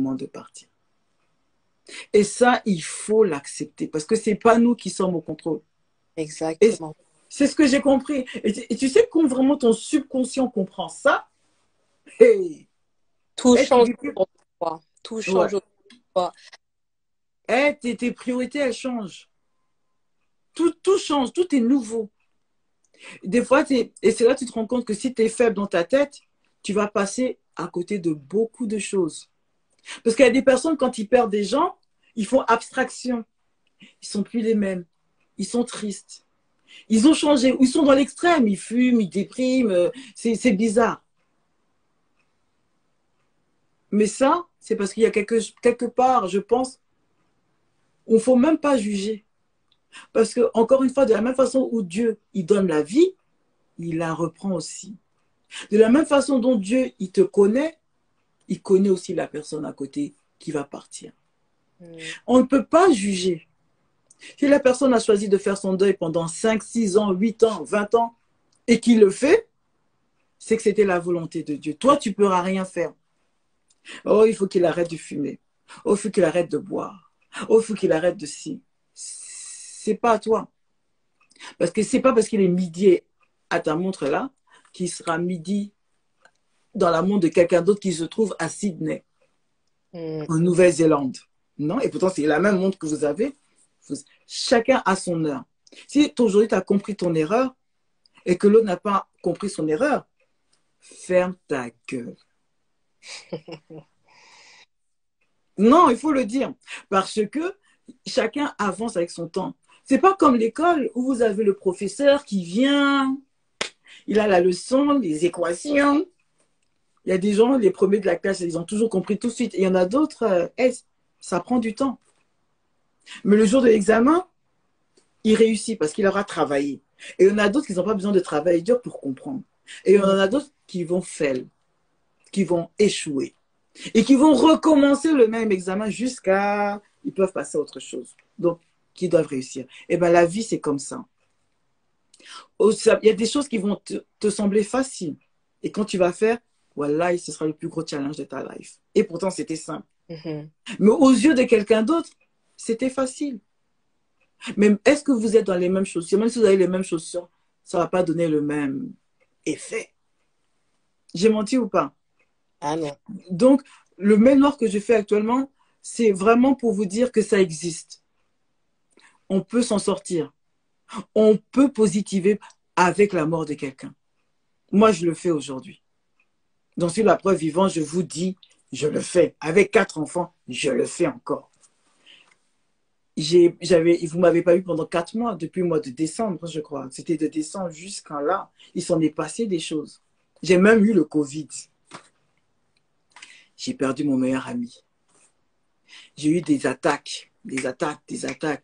moment de partir. Et ça, il faut l'accepter parce que ce n'est pas nous qui sommes au contrôle. Et Exactement. c'est ce que j'ai compris. Et tu sais, quand vraiment ton subconscient comprend ça, hey, Tout hey, change autour de toi. Tout ouais. change autour de toi. Hey, tes priorités, elles changent. Tout change, tout est nouveau. Des fois, et c'est là que tu te rends compte que si tu es faible dans ta tête, tu vas passer à côté de beaucoup de choses. Parce qu'il y a des personnes, quand ils perdent des gens, ils font abstraction. Ils sont plus les mêmes. Ils sont tristes. Ils ont changé. Ils sont dans l'extrême. Ils fument, ils dépriment. C'est bizarre. Mais ça, c'est parce qu'il y a quelque part, je pense, où il ne faut même pas juger. Parce que, encore une fois, de la même façon où Dieu, il donne la vie, il la reprend aussi. De la même façon dont Dieu, il te connaît, il connaît aussi la personne à côté qui va partir. Mm. On ne peut pas juger. Si la personne a choisi de faire son deuil pendant 5, 6 ans, 8 ans, 20 ans, et qu'il le fait, c'est que c'était la volonté de Dieu. Toi, tu ne pourras rien faire. Oh, il faut qu'il arrête de fumer. Oh, il faut qu'il arrête de boire. Oh, il faut qu'il arrête de ci. C'est pas à toi. Parce que c'est pas parce qu'il est midi à ta montre là qu'il sera midi dans la montre de quelqu'un d'autre qui se trouve à Sydney, Mm. en Nouvelle-Zélande. Non, et pourtant c'est la même montre que vous avez. Chacun a son heure. Si aujourd'hui tu as compris ton erreur et que l'autre n'a pas compris son erreur, ferme ta gueule. Non, il faut le dire. Parce que chacun avance avec son temps. C'est pas comme l'école où vous avez le professeur qui vient, il a la leçon, les équations. Il y a des gens, les premiers de la classe, ils ont toujours compris tout de suite. Et il y en a d'autres, ça prend du temps. Mais le jour de l'examen, il réussit parce qu'il aura travaillé. Et il y en a d'autres qui n'ont pas besoin de travailler dur pour comprendre. Et il y en a d'autres qui vont fail, qui vont échouer. Et qui vont recommencer le même examen jusqu'à... Ils peuvent passer à autre chose. Donc, qui doivent réussir. Et bien, la vie, c'est comme ça. Il y a des choses qui vont te sembler faciles. Et quand tu vas faire, voilà, ce sera le plus gros challenge de ta life. Et pourtant, c'était simple. Mhm. Mais aux yeux de quelqu'un d'autre, c'était facile. Mais est-ce que vous êtes dans les mêmes chaussures? Même si vous avez les mêmes chaussures, ça ne va pas donner le même effet. J'ai menti ou pas? Ah non. Donc, le mémoire que je fais actuellement, c'est vraiment pour vous dire que ça existe. On peut s'en sortir. On peut positiver avec la mort de quelqu'un. Moi, je le fais aujourd'hui. Donc, sur la preuve vivante, je vous dis, je le fais. Avec 4 enfants, je le fais encore. Vous ne m'avez pas eu pendant 4 mois, depuis le mois de décembre, je crois. C'était de décembre jusqu'à là. Il s'en est passé des choses. J'ai même eu le Covid. J'ai perdu mon meilleur ami. J'ai eu des attaques, des attaques, des attaques.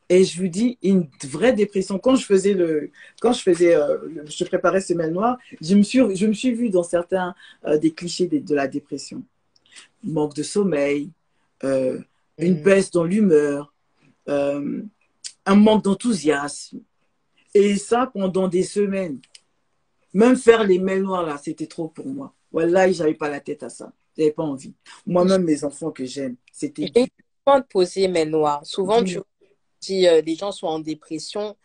Et je vous dis, une vraie dépression. Je préparais Semaine Noire, je me suis vue dans certains des clichés de la dépression. Manque de sommeil, euh, une Mm. baisse dans l'humeur, euh, un manque d'enthousiasme. Et ça pendant des semaines. Même faire les mails noirs, là, c'était trop pour moi. Voilà, j'avais pas la tête à ça. J'avais pas envie. Moi-même, mes enfants que j'aime, c'était J'ai une dur. question à te poser, mais noire. Souvent, tu Dis-moi. dis les gens sont en dépression.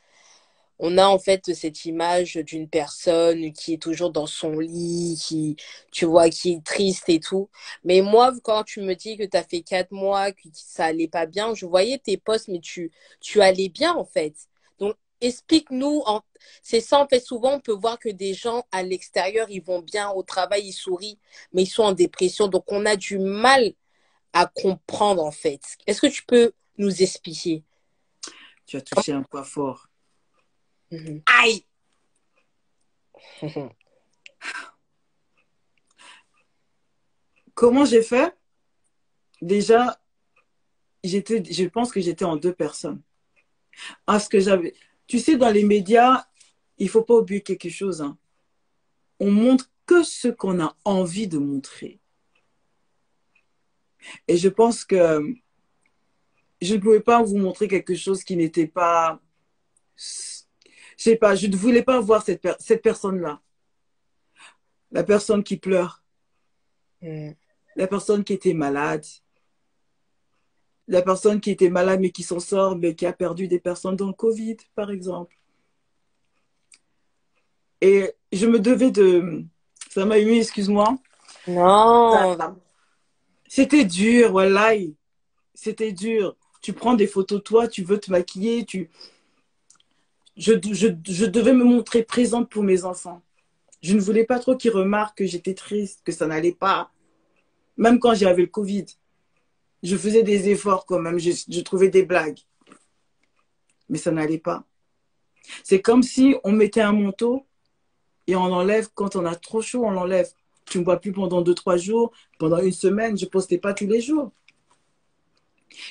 On a en fait cette image d'une personne qui est toujours dans son lit, qui, tu vois, qui est triste et tout. Mais moi, quand tu me dis que tu as fait 4 mois, que ça allait pas bien, je voyais tes posts, mais tu allais bien en fait. Donc, explique-nous. C'est ça, en fait, souvent, on peut voir que des gens à l'extérieur, ils vont bien au travail, ils sourient, mais ils sont en dépression. Donc, on a du mal à comprendre en fait. Est-ce que tu peux nous expliquer? Tu as touché un point fort. Mhm. Aïe! Comment j'ai fait? Déjà, je pense que j'étais en deux personnes. Parce que tu sais, dans les médias, il ne faut pas oublier quelque chose, hein. On montre que ce qu'on a envie de montrer. Et je pense que je ne pouvais pas vous montrer quelque chose qui n'était pas, je sais pas, je ne voulais pas voir cette personne-là, la personne qui pleure, Mhm. la personne qui était malade, la personne qui était malade mais qui s'en sort, mais qui a perdu des personnes dans le Covid, par exemple. Et je me devais de... Ça m'a ému, excuse-moi. Non, C'était dur, voilà. C'était dur. Tu prends des photos de toi, tu veux te maquiller, je devais me montrer présente pour mes enfants. Je ne voulais pas trop qu'ils remarquent que j'étais triste, que ça n'allait pas. Même quand j'avais le Covid, je faisais des efforts quand même, je trouvais des blagues. Mais ça n'allait pas. C'est comme si on mettait un manteau et on l'enlève quand on a trop chaud, on l'enlève. Tu ne me vois plus pendant 2, 3 jours, pendant une semaine, je ne postais pas tous les jours.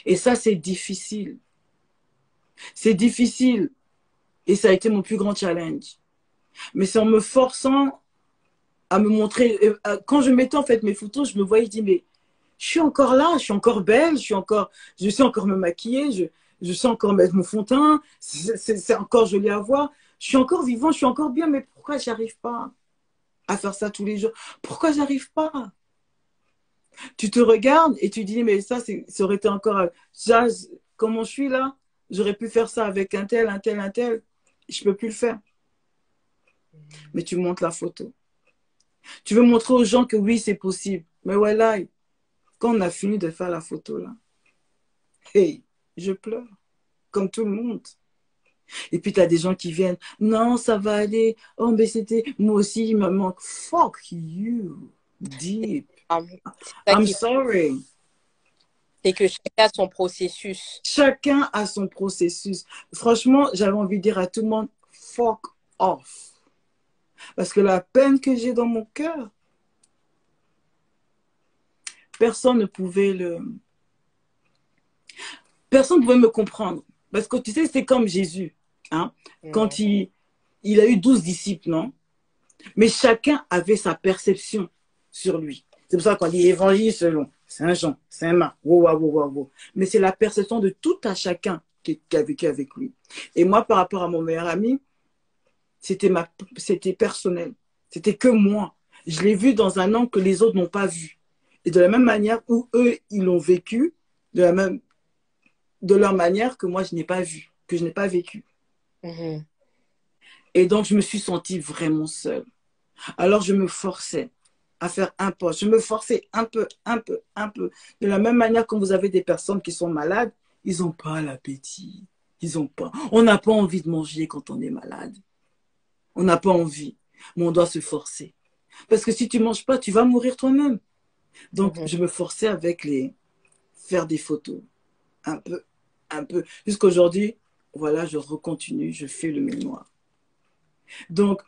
Et ça, c'est difficile. C'est difficile. Et ça a été mon plus grand challenge. Mais c'est en me forçant à me montrer. Quand je mettais en fait mes photos, je me voyais, je dis, mais je suis encore là, je suis encore belle, je sais encore me maquiller, je sais encore mettre mon fond de teint, c'est encore joli à voir. Je suis encore vivant, je suis encore bien, mais pourquoi j'arrive pas à faire ça tous les jours? Pourquoi j'arrive pas? Tu te regardes et tu dis, mais ça aurait été encore, ça, comment je suis là, j'aurais pu faire ça avec un tel, un tel, un tel. Je peux plus le faire. Mais tu montres la photo. Tu veux montrer aux gens que oui, c'est possible. Mais voilà, quand on a fini de faire la photo là, hey, je pleure, comme tout le monde. Et puis, tu as des gens qui viennent, non, ça va aller. Oh, mais c'était, moi aussi, il me manque. Fuck you, deep. c'est ça I'm qui sorry. c'est que chacun a son processus. Chacun a son processus. Franchement, j'avais envie de dire à tout le monde, fuck off. Parce que la peine que j'ai dans mon cœur, personne ne pouvait personne ne pouvait me comprendre. Parce que tu sais, c'est comme Jésus. Hein? Quand il a eu 12 disciples, non? Mais chacun avait sa perception sur lui. C'est pour ça qu'on dit évangile selon Saint Jean, Saint Marc. Wow, wow, wow, wow. Mais c'est la perception de tout à chacun qui a vécu avec lui. Et moi, par rapport à mon meilleur ami, c'était personnel. C'était que moi. Je l'ai vu dans un angle que les autres n'ont pas vu. Et de la même manière où eux, ils l'ont vécu, de leur manière que moi, je n'ai pas vu, que je n'ai pas vécu. Mhm. Et donc, je me suis sentie vraiment seule. Alors, je me forçais à faire un poste. Je me forçais un peu, un peu, un peu. De la même manière que vous avez des personnes qui sont malades, ils n'ont pas l'appétit. Ils ont pas. On n'a pas envie de manger quand on est malade. On n'a pas envie. Mais on doit se forcer. Parce que si tu ne manges pas, tu vas mourir toi-même. Donc, je me forçais avec faire des photos. Un peu, un peu. Jusqu'aujourd'hui, voilà, je recontinue, je fais le mémoire. Donc,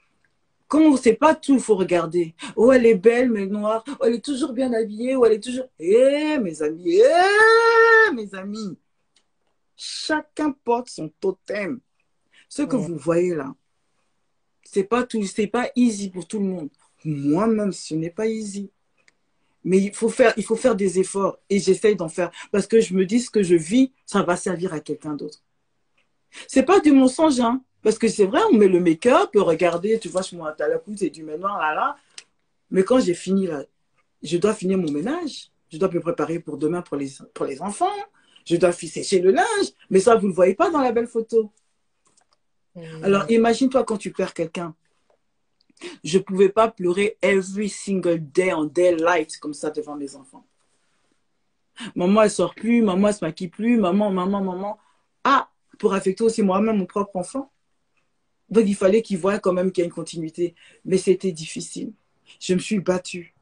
quand on ne sait pas tout, il faut regarder. Oh, elle est belle, mais noire. Oh, elle est toujours bien habillée. Oh, elle est toujours... mes amis, mes amis. Chacun porte son totem. Ce que vous voyez là, c'est pas easy pour tout le monde. Moi-même, ce n'est pas easy. Mais il faut faire des efforts. Et j'essaye d'en faire. Parce que je me dis ce que je vis, ça va servir à quelqu'un d'autre. C'est pas du mensonge, hein. Parce que c'est vrai, on met le make-up, regardez, tu vois, je moi, à la coupe, c'est du maintenant, là, là. Mais quand j'ai fini, là, je dois finir mon ménage. Je dois me préparer pour demain pour les enfants. Je dois sécher le linge. Mais ça, vous ne le voyez pas dans la belle photo. Alors, imagine-toi quand tu perds quelqu'un. Je ne pouvais pas pleurer every single day en daylight comme ça devant mes enfants. Maman, elle sort plus. Maman, elle se maquille plus. Maman, maman, maman. Ah, pour affecter aussi moi-même mon propre enfant. Donc, il fallait qu'ils voient quand même qu'il y a une continuité. Mais c'était difficile. Je me suis battue.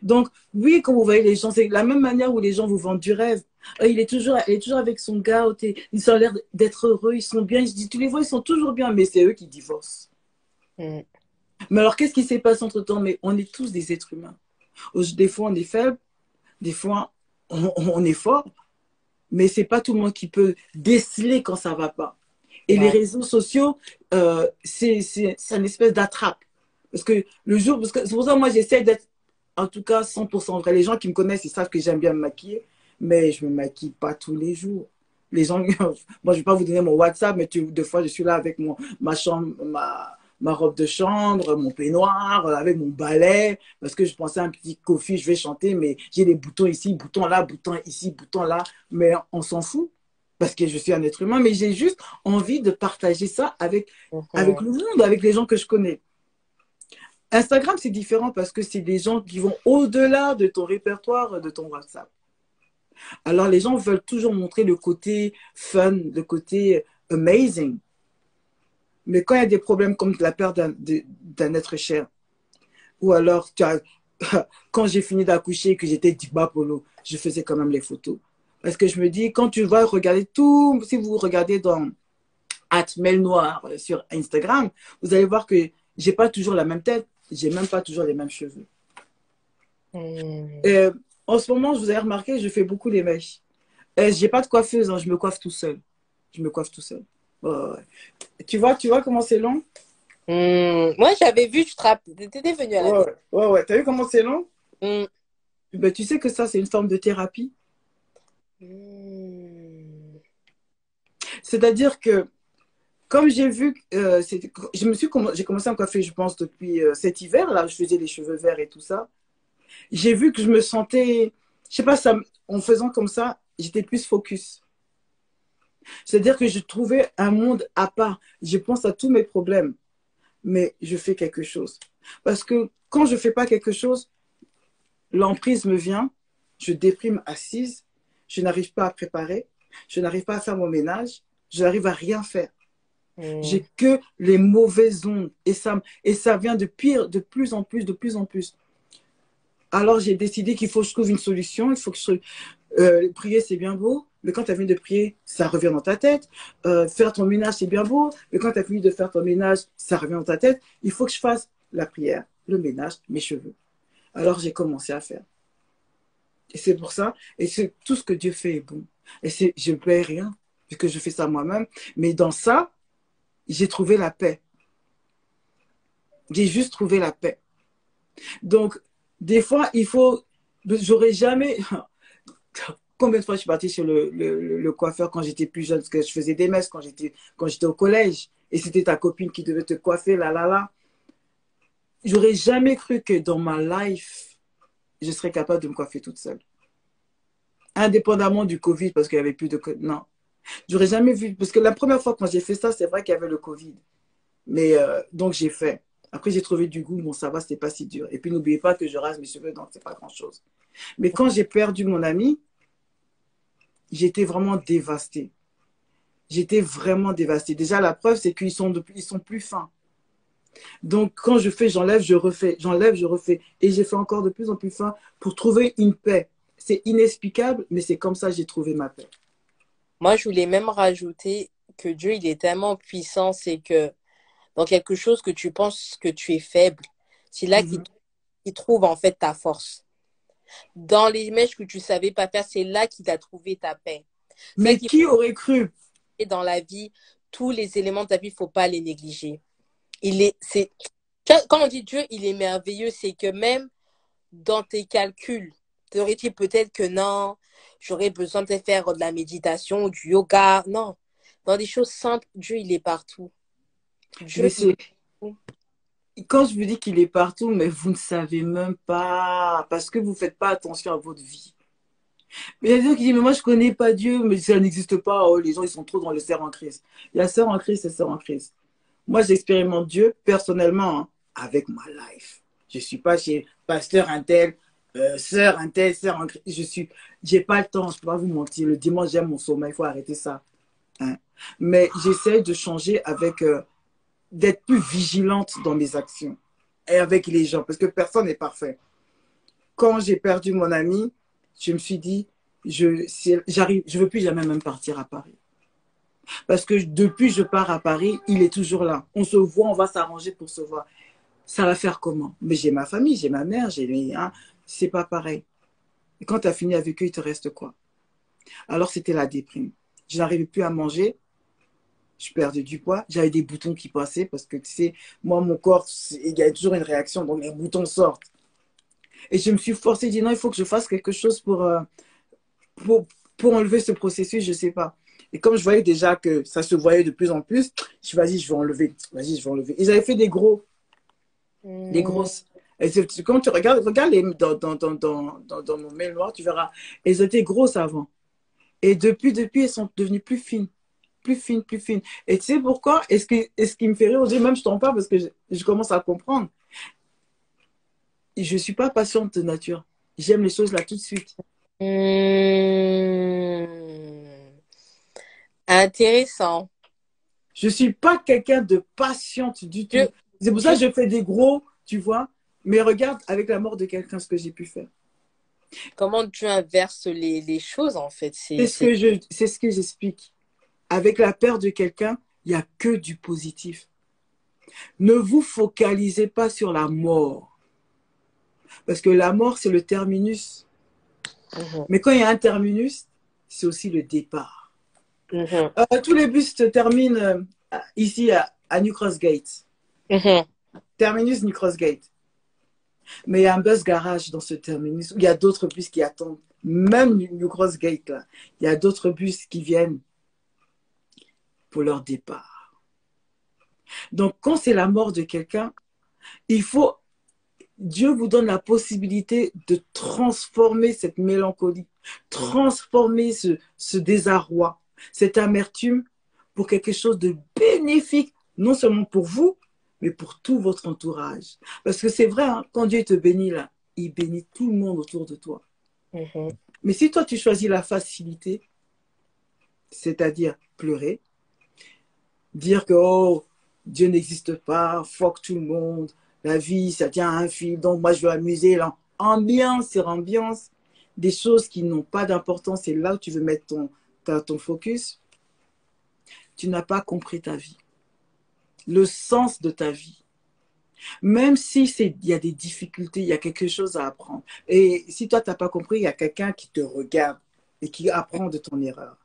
Donc, oui, quand vous voyez les gens, c'est la même manière où les gens vous vendent du rêve. Elle est toujours avec son gars. Ils ont l'air d'être heureux, ils sont bien. Je dis, tu les vois, ils sont toujours bien, mais c'est eux qui divorcent. Mais alors, qu'est-ce qui s'est passé entre-temps? Mais on est tous des êtres humains. Des fois, on est faible. Des fois, on est fort. Mais c'est pas tout le monde qui peut déceler quand ça va pas. Et les réseaux sociaux, c'est une espèce d'attrape. Parce que c'est pour ça que moi, j'essaie d'être en tout cas 100% vrai. Les gens qui me connaissent, ils savent que j'aime bien me maquiller, mais je ne me maquille pas tous les jours. Les gens, moi, je ne vais pas vous donner mon WhatsApp, mais deux fois, je suis là avec ma chambre, ma robe de chambre, mon peignoir, avec mon balai, parce que je pensais à un petit coffee, je vais chanter, mais j'ai des boutons ici, boutons là, boutons ici, boutons là, mais on s'en fout, parce que je suis un être humain, mais j'ai juste envie de partager ça avec le monde, avec les gens que je connais. Instagram, c'est différent parce que c'est des gens qui vont au-delà de ton répertoire, de ton WhatsApp. Alors, les gens veulent toujours montrer le côté fun, le côté amazing. Mais quand il y a des problèmes comme la perte d'un être cher, ou alors quand j'ai fini d'accoucher et que j'étais Diba Polo, je faisais quand même les photos. Parce que je me dis, quand tu vas regarder tout, si vous regardez dans @melnoir sur Instagram, vous allez voir que j'ai pas toujours la même tête, j'ai même pas toujours les mêmes cheveux. Et, en ce moment, je vous avez remarqué, je fais beaucoup les mèches. J'ai pas de coiffeuse, hein, je me coiffe tout seul. Je me coiffe tout seul. Ouais. Tu vois comment c'est long? Moi, j'avais vu, t'étais venu à la maison. Ouais. T'as vu comment c'est long? Mm. Ben, tu sais que ça, c'est une forme de thérapie. C'est-à-dire que, comme j'ai vu, j'ai commencé à me coiffer, je pense, depuis cet hiver, là, je faisais les cheveux verts et tout ça. J'ai vu que je me sentais, je sais pas, en faisant comme ça, j'étais plus focus. C'est-à-dire que je trouvais un monde à part. Je pense à tous mes problèmes, mais je fais quelque chose. Parce que quand je fais pas quelque chose, l'emprise me vient, je déprime assise, je n'arrive pas à préparer, je n'arrive pas à faire mon ménage, je n'arrive à rien faire. J'ai que les mauvaises ondes et ça vient de pire, de plus en plus, de plus en plus. Alors j'ai décidé qu'il faut que je trouve une solution, il faut que prier c'est bien beau, mais quand tu as fini de prier, ça revient dans ta tête. Faire ton ménage c'est bien beau, mais quand tu as fini de faire ton ménage, ça revient dans ta tête. Il faut que je fasse la prière, le ménage, mes cheveux. Alors j'ai commencé à faire. Et c'est pour ça, et c'est tout ce que Dieu fait est bon. Et je ne paie rien, puisque je fais ça moi-même. Mais dans ça, j'ai trouvé la paix. J'ai juste trouvé la paix. Donc, des fois, j'aurais jamais, combien de fois je suis partie chez le coiffeur quand j'étais plus jeune, parce que je faisais des messes quand j'étais au collège, et c'était ta copine qui devait te coiffer, là. J'aurais jamais cru que dans ma life, je serais capable de me coiffer toute seule. Indépendamment du Covid, parce qu'il n'y avait plus de... Non. J'aurais jamais vu, parce que la première fois quand j'ai fait ça, c'est vrai qu'il y avait le Covid. Mais donc j'ai fait. Après, j'ai trouvé du goût, bon, ça va, c'était pas si dur. Et puis, n'oubliez pas que je rase mes cheveux, donc c'est pas grand-chose. Mais quand j'ai perdu mon ami, j'étais vraiment dévastée. J'étais vraiment dévastée. Déjà, la preuve, c'est qu'ils ils sont plus fins. Donc, quand je fais, j'enlève, je refais. J'enlève, je refais. Et j'ai fait encore de plus en plus fin pour trouver une paix. C'est inexplicable, mais c'est comme ça que j'ai trouvé ma paix. Moi, je voulais même rajouter que Dieu, il est tellement puissant, c'est que dans quelque chose que tu penses que tu es faible, c'est là qu'il trouve en fait ta force. Dans les mèches que tu savais pas faire, c'est là qu'il a trouvé ta paix. C'est Mais qu'il qui aurait cru? faut dans la vie, tous les éléments de ta vie, il faut pas les négliger. Quand on dit Dieu, il est merveilleux, c'est que même dans tes calculs, tu aurais dit peut-être que non, j'aurais besoin de faire de la méditation, du yoga. Non, dans des choses simples, Dieu, il est partout. Mais Dieu, il c'est est partout. quand je vous dis qu'il est partout, mais vous ne savez même pas, parce que vous ne faites pas attention à votre vie. Mais il y a des gens qui disent, mais moi je ne connais pas Dieu, mais ça n'existe pas. Oh, les gens, ils sont trop dans le cerf en Christ. Il y a cerf en Christ et cerf en Christ. Moi, j'expérimente Dieu personnellement, hein, avec ma life. Je ne suis pas chez pasteur un tel, sœur un tel, sœur en Christ. J'ai pas le temps, je ne peux pas vous mentir. Le dimanche, j'aime mon sommeil, il faut arrêter ça. Hein. Mais j'essaie de changer d'être plus vigilante dans mes actions et avec les gens, parce que personne n'est parfait. Quand j'ai perdu mon ami, je me suis dit, je veux plus jamais même partir à Paris. Parce que depuis que je pars à Paris, il est toujours là. On se voit, on va s'arranger pour se voir. Ça va faire comment? Mais j'ai ma famille, j'ai ma mère, c'est pas pareil. Et quand tu as fini avec eux, il te reste quoi? Alors c'était la déprime. Je n'arrivais plus à manger. Je perdais du poids. J'avais des boutons qui passaient parce que, tu sais, moi, mon corps, il y a toujours une réaction, donc les boutons sortent. Et je me suis forcée, je dis non, il faut que je fasse quelque chose pour, pour enlever ce processus, je ne sais pas. Et comme je voyais déjà que ça se voyait de plus en plus, je suis vas-y, je vais enlever. Vas-y, je vais enlever. Ils avaient fait des grosses. Et quand tu regarde dans mon mail noir, tu verras. Elles étaient grosses avant. Et depuis, elles sont devenues plus fines. Plus fines, plus fines. Et tu sais pourquoi? Et ce qui me fait rire aujourd'hui, même je t'en parle parce que je commence à comprendre. Je ne suis pas patiente de nature. J'aime les choses là tout de suite. Intéressant. Je ne suis pas quelqu'un de patiente du tout. Je, C'est pour ça que je, je fais des gros, tu vois. Mais regarde avec la mort de quelqu'un ce que j'ai pu faire. comment tu inverses les choses, en fait? C'est ce que j'explique. Avec la peur de quelqu'un, il n'y a que du positif. Ne vous focalisez pas sur la mort. Parce que la mort, c'est le terminus. Mais quand il y a un terminus, c'est aussi le départ. Tous les bus se terminent ici à New Cross Gate. Terminus New Cross Gate. Mais il y a un bus garage dans ce terminus où il y a d'autres bus qui attendent. Même New Cross Gate, là, il y a d'autres bus qui viennent pour leur départ. Donc, quand c'est la mort de quelqu'un, Dieu vous donne la possibilité de transformer cette mélancolie, transformer ce désarroi, cette amertume pour quelque chose de bénéfique, non seulement pour vous, mais pour tout votre entourage. Parce que c'est vrai, hein, quand Dieu te bénit là, il bénit tout le monde autour de toi. Mais si toi, tu choisis la facilité, c'est-à-dire pleurer, dire que oh, Dieu n'existe pas, fuck tout le monde, la vie, ça tient à un fil, donc moi je veux amuser, là. Ambiance sur ambiance, des choses qui n'ont pas d'importance, c'est là où tu veux mettre ton focus, tu n'as pas compris ta vie, le sens de ta vie. Même si il y a des difficultés, il y a quelque chose à apprendre. Et si toi, tu n'as pas compris, il y a quelqu'un qui te regarde et qui apprend de ton erreur.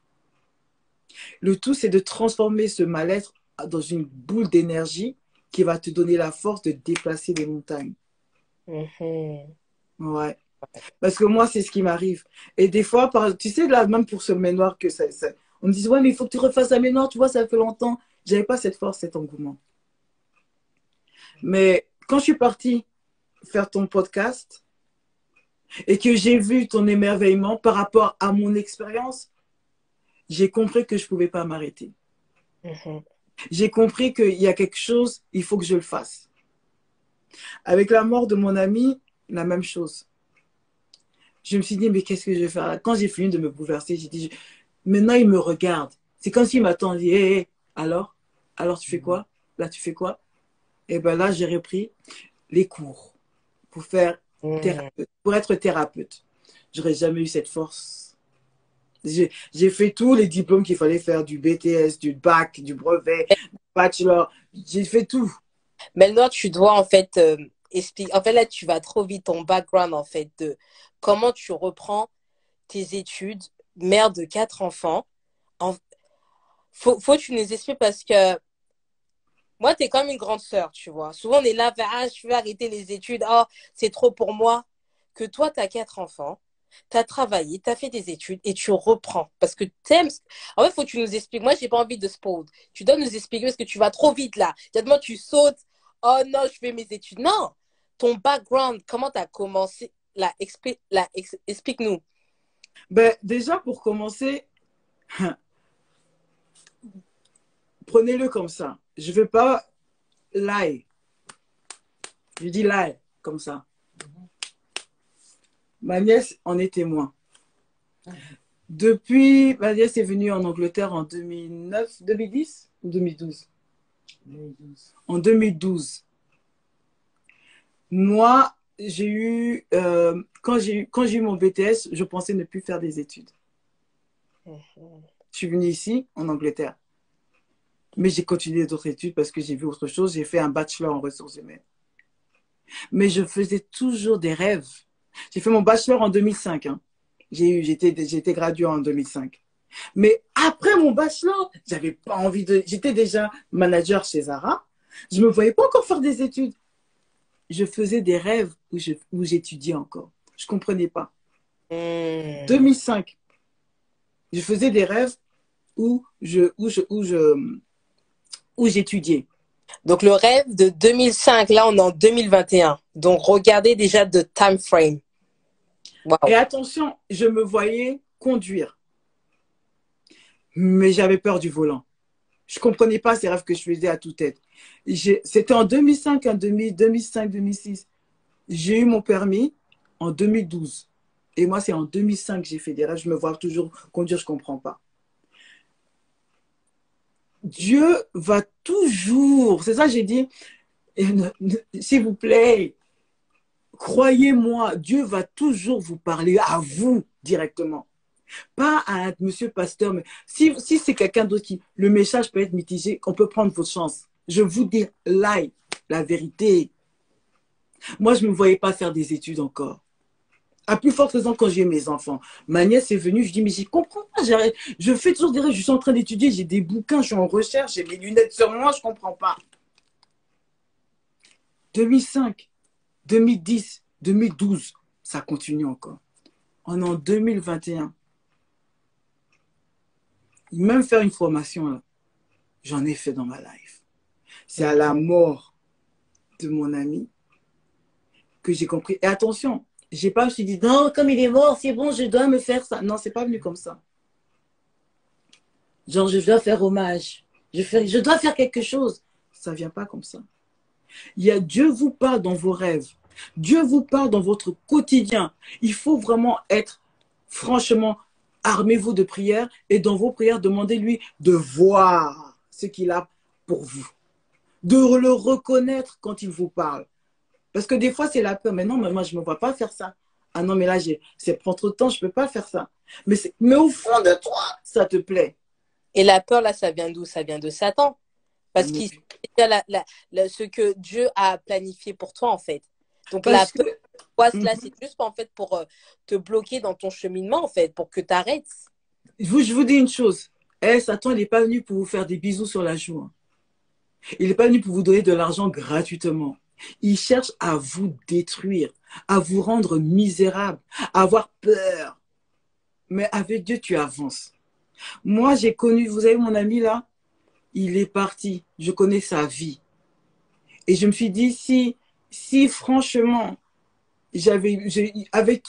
Le tout, c'est de transformer ce mal-être dans une boule d'énergie qui va te donner la force de déplacer les montagnes. Ouais. Parce que moi, c'est ce qui m'arrive. Et des fois, tu sais, là, même pour ce mémoire, on me dit, ouais, mais il faut que tu refasses un mémoire, tu vois, ça fait longtemps. Je n'avais pas cette force, cet engouement. Mais quand je suis partie faire ton podcast et que j'ai vu ton émerveillement par rapport à mon expérience, j'ai compris que je ne pouvais pas m'arrêter. J'ai compris qu'il y a quelque chose, il faut que je le fasse. Avec la mort de mon ami, la même chose. Je me suis dit, mais qu'est-ce que je vais faire là? Quand j'ai fini de me bouleverser, j'ai dit, maintenant il me regarde. C'est comme s'il m'attend, il dit, hé, hey, alors tu fais quoi? Là, tu fais quoi? Et bien là, j'ai repris les cours pour pour être thérapeute. J'aurais jamais eu cette force. J'ai fait tous les diplômes qu'il fallait faire, du BTS, du bac, du brevet, du bachelor. J'ai fait tout. Maintenant, tu dois en fait expliquer. En fait, là, tu vas trop vite ton background en fait de comment tu reprends tes études, mère de 4 enfants. En... faut que tu nous expliques parce que moi, tu es comme une grande sœur, tu vois. Souvent, on est là, ah, je veux arrêter les études, oh, c'est trop pour moi. Que toi, tu as 4 enfants, tu as travaillé, tu as fait des études et tu reprends. Parce que t'aimes. En fait, il faut que tu nous expliques. Moi, j'ai pas envie de spoil. Tu dois nous expliquer parce que tu vas trop vite là. Tellement tu sautes. Oh non, je fais mes études. Non. Ton background, comment tu as commencé? Explique-nous. Ben, déjà, pour commencer, prenez-le comme ça. Je ne veux pas lie. Je dis lie, comme ça. Ma nièce en est témoin. Depuis, ma nièce est venue en Angleterre en 2009, 2010 ou 2012 En 2012. Moi, quand j'ai eu mon BTS, je pensais ne plus faire des études. Je suis venue ici, en Angleterre. Mais j'ai continué d'autres études parce que j'ai vu autre chose. J'ai fait un bachelor en ressources humaines. Mais je faisais toujours des rêves. J'ai fait mon bachelor en 2005. Hein. J'étais graduée en 2005. Mais après mon bachelor, j'avais pas envie de. J'étais déjà manager chez Zara. Je me voyais pas encore faire des études. Je faisais des rêves où j'étudiais encore. Je comprenais pas. 2005, je faisais des rêves où j'étudiais. Donc, le rêve de 2005, là, on est en 2021. Donc, regardez déjà de time frame. Et Wow. attention, je me voyais conduire, mais j'avais peur du volant. Je ne comprenais pas ces rêves que je faisais à toute tête. C'était en 2005, en 2005, 2006. J'ai eu mon permis en 2012. Et moi, c'est en 2005 que j'ai fait des rêves. Je me vois toujours conduire, je ne comprends pas. Dieu va toujours, c'est ça que j'ai dit, s'il vous plaît, croyez-moi, Dieu va toujours vous parler à vous directement. Pas à un monsieur pasteur, mais si c'est quelqu'un d'autre qui, le message peut être mitigé, on peut prendre votre chance. Je vous dis là, la vérité. Moi, je ne me voyais pas faire des études encore. À plus forte raison quand j'ai eu mes enfants. Ma nièce est venue, je dis, mais j'y comprends pas. Je fais toujours des rêves, je suis en train d'étudier, j'ai des bouquins, je suis en recherche, j'ai mes lunettes sur moi, je ne comprends pas. 2005, 2010, 2012, ça continue encore. On est en 2021. Même faire une formation, là, j'en ai fait dans ma life. C'est à la mort de mon ami que j'ai compris. Et attention, j'ai pas, je me suis dit, non, comme il est mort, c'est bon, je dois me faire ça. Non, c'est pas venu comme ça. Genre, je dois faire hommage. Je dois faire quelque chose. Ça vient pas comme ça. Dieu vous parle dans vos rêves. Dieu vous parle dans votre quotidien. Il faut vraiment être, franchement, armez-vous de prières et dans vos prières, demandez-lui de voir ce qu'il a pour vous. De le reconnaître quand il vous parle. Parce que des fois, c'est la peur. Mais non, mais moi, je ne me vois pas faire ça. Ah non, mais là, c'est prendre trop de temps, je ne peux pas faire ça. Mais au fond de toi, ça te plaît. Et la peur, là, ça vient d'où? Ça vient de Satan. Parce qu'il sait déjà ce que Dieu a planifié pour toi, en fait. Donc, la peur, là, c'est juste en fait pour te bloquer dans ton cheminement, en fait, pour que tu arrêtes. Je vous dis une chose. Satan, il n'est pas venu pour vous faire des bisous sur la joue. Hein. Il n'est pas venu pour vous donner de l'argent gratuitement. Il cherche à vous détruire, à vous rendre misérable, à avoir peur. Mais avec Dieu, tu avances. Moi, j'ai connu, vous avez mon ami là, il est parti. Je connais sa vie. Et je me suis dit, si franchement, avec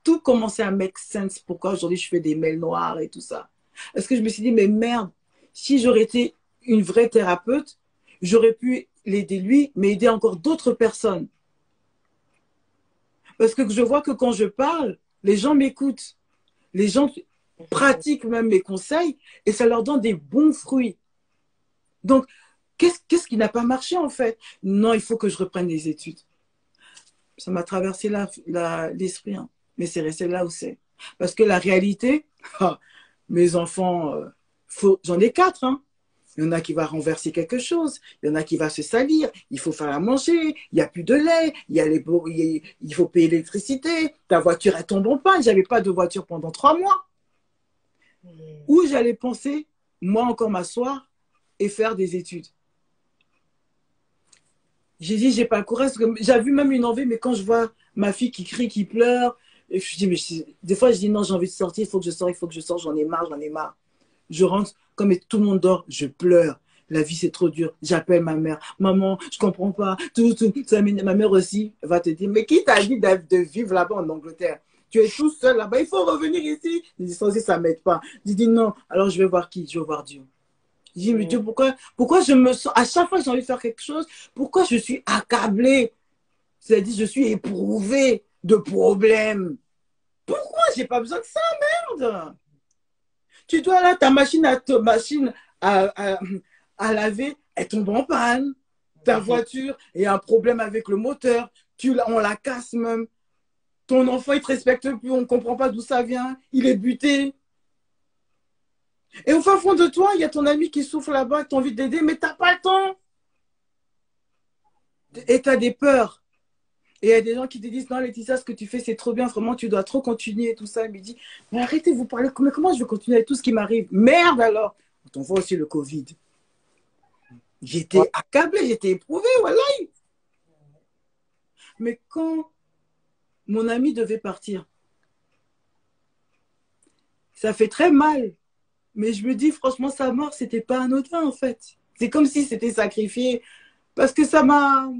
tout commençait à make sense, pourquoi aujourd'hui je fais des mails noirs et tout ça. Parce que je me suis dit, mais merde, si j'aurais été une vraie thérapeute, j'aurais pu l'aider lui, mais aider encore d'autres personnes. Parce que je vois que quand je parle, les gens m'écoutent. Les gens pratiquent même mes conseils et ça leur donne des bons fruits. Donc, qu'est-ce qui n'a pas marché en fait? Non, il faut que je reprenne les études. Ça m'a traversé l'esprit, hein. Mais c'est resté là où c'est. Parce que la réalité, mes enfants, j'en ai 4, hein. Il y en a qui va renverser quelque chose, il y en a qui va se salir, il faut faire à manger, il n'y a plus de lait, il faut payer l'électricité, ta voiture elle tombe en panne, j'avais pas de voiture pendant 3 mois. Où j'allais penser, moi encore m'asseoir et faire des études. J'ai dit, j'ai pas le courage, j'avais même une envie, mais quand je vois ma fille qui crie, qui pleure, et je dis, mais des fois je dis non, j'ai envie de sortir, il faut que je sorte, j'en ai marre. Je rentre, comme tout le monde dort, je pleure. La vie, c'est trop dur. J'appelle ma mère. Maman, je comprends pas. Ma mère aussi va te dire, mais qui t'a dit de vivre là-bas en Angleterre? Tu es tout seul là-bas. Il faut revenir ici. Je dis, ça aussi, ça m'aide pas. Je dis, non. Alors, je vais voir qui? Je vais voir Dieu. Je dis, mais Dieu, pourquoi je me sens, à chaque fois que j'ai envie de faire quelque chose, pourquoi je suis accablée? C'est-à-dire, je suis éprouvée de problèmes. Pourquoi? J'ai pas besoin de ça, merde. Tu dois là, ta machine à laver, elle tombe en panne. Ta voiture, il y a un problème avec le moteur. On la casse même. Ton enfant, il ne te respecte plus. On ne comprend pas d'où ça vient. Il est buté. Et au fin fond de toi, il y a ton ami qui souffre là-bas, tu as envie d'aider, mais tu n'as pas le temps. Et tu as des peurs. Et il y a des gens qui te disent, non, Laetitia, ce que tu fais, c'est trop bien. Vraiment, tu dois trop continuer et tout ça. Il me dit, mais arrêtez de vous parler. Comment je vais continuer avec tout ce qui m'arrive? Merde alors. On voit aussi le Covid. J'étais accablée, j'étais éprouvée, voilà. Mais quand mon ami devait partir, ça fait très mal. Mais je me dis, franchement, sa mort, c'était pas anodin, en fait. C'est comme si c'était sacrifié. Parce que ça m'a,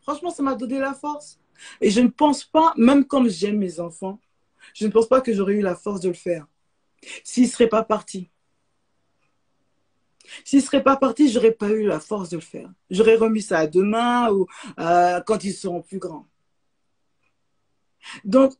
franchement, ça m'a donné la force. Et je ne pense pas, même comme j'aime mes enfants, je ne pense pas que j'aurais eu la force de le faire. S'il ne serait pas parti. S'il ne serait pas parti, je n'aurais pas eu la force de le faire. J'aurais remis ça à demain ou quand ils seront plus grands. Donc,